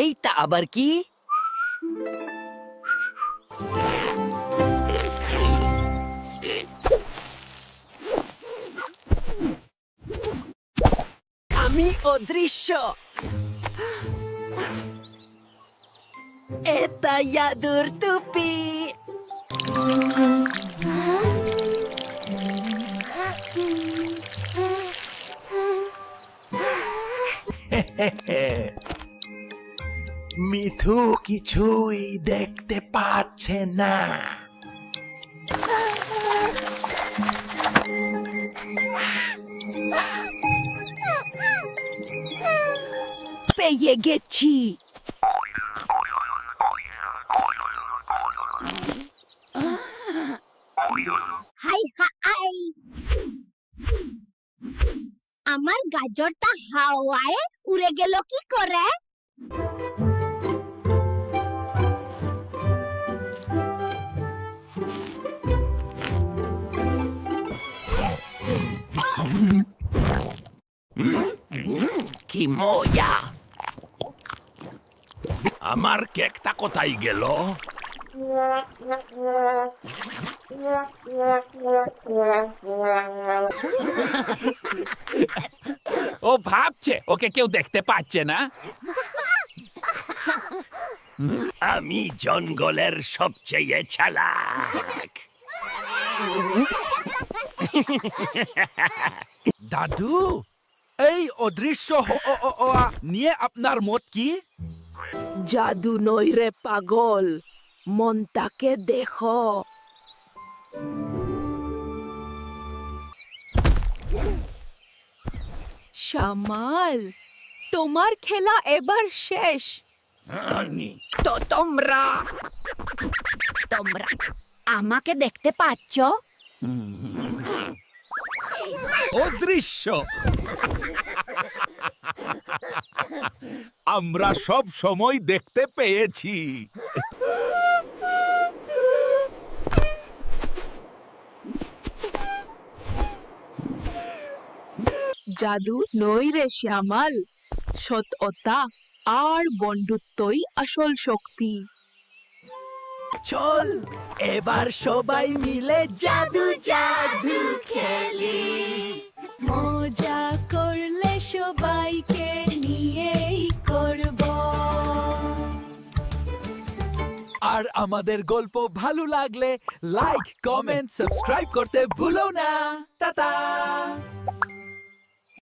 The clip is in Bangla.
এইটা আবার কি? আমি অদৃশ্য। এটা জাদুর টুপি। মিঠু কিছুই দেখতে পাচ্ছে না। পেয়ে গেছি। হাই হাই, আমার গাজরটা হাওয়ায় উড়ে গেল কি করে? কি মজা! আমার কেকটা কোথায় গেল? ও ভাবছে ওকে কেউ দেখতে পাচ্ছে না। আমি জঙ্গলের সবচেয়ে চালাক। দাদু, এই অদৃশ্য হওয়া নিয়ে আপনার মত কি? জাদু নয় রে পাগল, মনটাকে দেখো। শ্যামাল, তোমার খেলা এবার শেষ। তো তোমরা আমাকে দেখতে পাচ্ছ? অদৃশ্য। আমরা সব সময় দেখতে পেয়েছি। জাদু নয় রে শ্যামাল, সততা আর বন্ধুত্বই আসল শক্তি। চল এবার সবাই মিলে জাদু জাদু খেলি। মজা করলে সবাইকে নিয়েই করব। আর আমাদের গল্প ভালো লাগলে লাইক, কমেন্ট, সাবস্ক্রাইব করতে ভুলো না। টাটা।